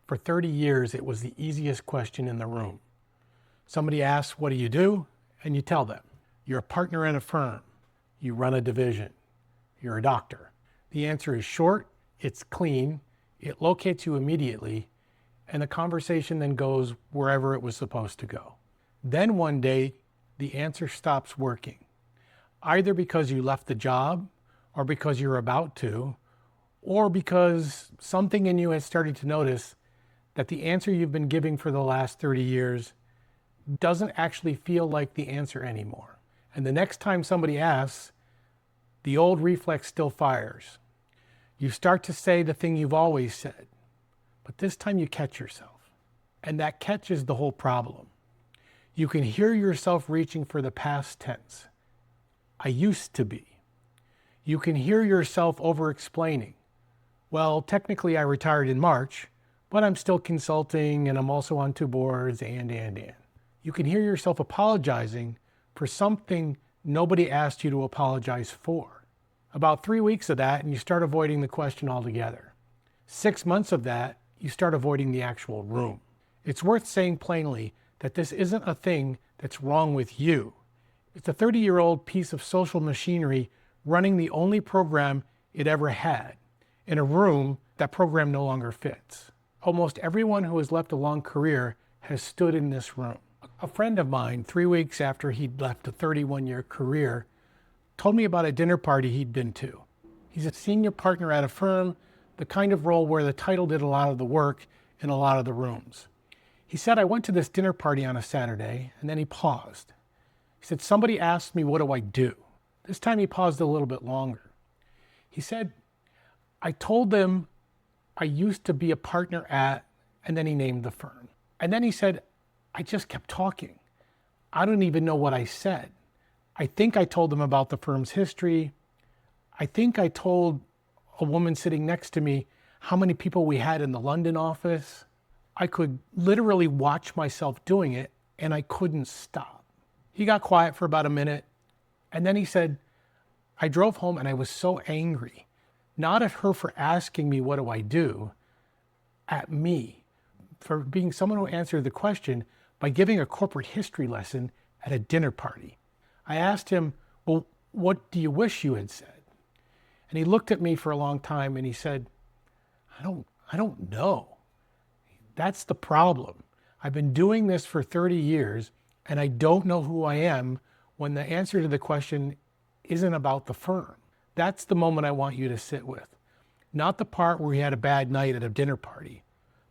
For 30 years, it was the easiest question in the room. Somebody asks, what do you do? And you tell them. You're a partner in a firm. You run a division. You're a doctor. The answer is short, it's clean, it locates you immediately, and the conversation then goes wherever it was supposed to go. Then one day, the answer stops working, either because you left the job, or because you're about to, or because something in you has started to notice that the answer you've been giving for the last 30 years doesn't actually feel like the answer anymore. And the next time somebody asks, the old reflex still fires. You start to say the thing you've always said, but this time you catch yourself. And that catch is the whole problem. You can hear yourself reaching for the past tense. I used to be. You can hear yourself over-explaining. Well, technically I retired in March, but I'm still consulting and I'm also on 2 boards and. You can hear yourself apologizing for something nobody asked you to apologize for. About 3 weeks of that and you start avoiding the question altogether. 6 months of that, you start avoiding the actual room. It's worth saying plainly that this isn't a thing that's wrong with you. It's a 30-year-old piece of social machinery running the only program it ever had. In a room, that program no longer fits. Almost everyone who has left a long career has stood in this room. A friend of mine, 3 weeks after he'd left a 31-year career, told me about a dinner party he'd been to. He's a senior partner at a firm, the kind of role where the title did a lot of the work in a lot of the rooms. He said, I went to this dinner party on a Saturday, and then he paused. He said, somebody asked me, what do I do? This time he paused a little bit longer. He said, I told them I used to be a partner at, and then he named the firm. And then he said, I just kept talking. I don't even know what I said. I think I told them about the firm's history. I think I told a woman sitting next to me how many people we had in the London office. I could literally watch myself doing it, and I couldn't stop. He got quiet for about a minute, and then he said, I drove home and I was so angry, not at her for asking me what do I do, at me for being someone who answered the question by giving a corporate history lesson at a dinner party. I asked him, well, what do you wish you had said? And he looked at me for a long time and he said, I don't know. That's the problem. I've been doing this for 30 years and I don't know who I am when the answer to the question isn't about the firm. That's the moment I want you to sit with. Not the part where he had a bad night at a dinner party.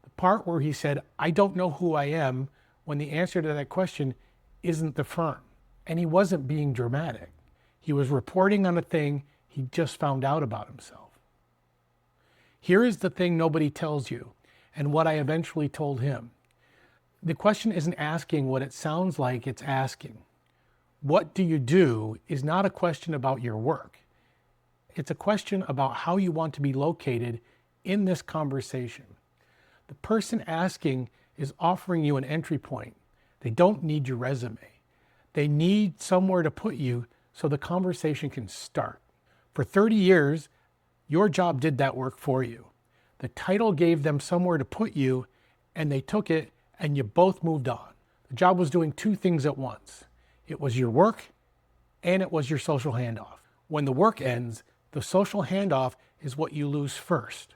The part where he said, I don't know who I am when the answer to that question isn't the firm. And he wasn't being dramatic. He was reporting on a thing he just found out about himself. Here is the thing nobody tells you, and what I eventually told him. The question isn't asking what it sounds like it's asking. What do you do is not a question about your work. It's a question about how you want to be located in this conversation. The person asking is offering you an entry point. They don't need your resume. They need somewhere to put you so the conversation can start. For 30 years, your job did that work for you. The title gave them somewhere to put you, and they took it, and you both moved on. The job was doing 2 things at once. It was your work, and it was your social handoff. When the work ends, the social handoff is what you lose first.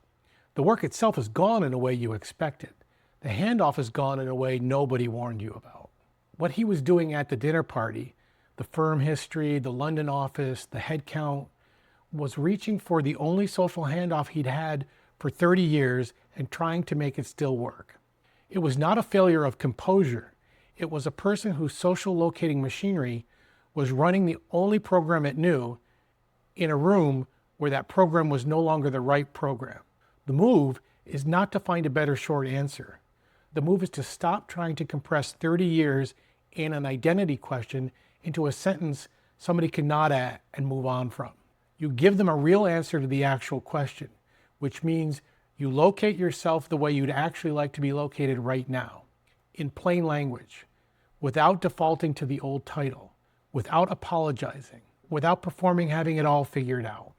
The work itself is gone in a way you expected. The handoff is gone in a way nobody warned you about. What he was doing at the dinner party, the firm history, the London office, the head count, was reaching for the only social handoff he'd had for 30 years and trying to make it still work. It was not a failure of composure. It was a person whose social locating machinery was running the only program it knew in a room where that program was no longer the right program. The move is not to find a better short answer. The move is to stop trying to compress 30 years and an identity question into a sentence somebody can nod at and move on from. You give them a real answer to the actual question, which means you locate yourself the way you'd actually like to be located right now, in plain language, without defaulting to the old title, without apologizing, without performing having it all figured out.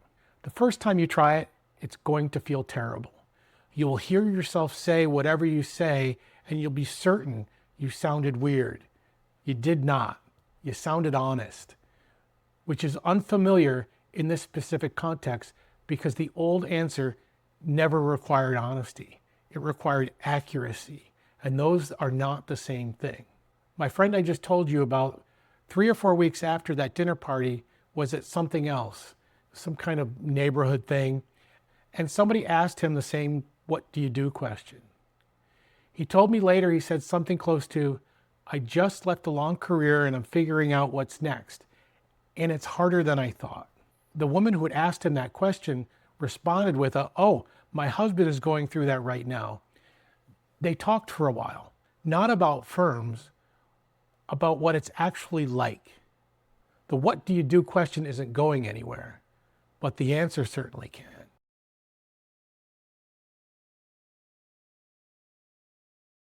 The first time you try it, it's going to feel terrible. You will hear yourself say whatever you say, and you'll be certain you sounded weird. You did not. You sounded honest, which is unfamiliar in this specific context because the old answer never required honesty. It required accuracy, and those are not the same thing. My friend I just told you about, 3 or 4 weeks after that dinner party, was at something else, some kind of neighborhood thing, and somebody asked him the same "what do you do" question. He told me later, he said something close to, "I just left a long career and I'm figuring out what's next, and it's harder than I thought." The woman who had asked him that question responded with "Oh, my husband is going through that right now." They talked for a while, not about firms, about what it's actually like. The "what do you do" question isn't going anywhere, but the answer certainly can.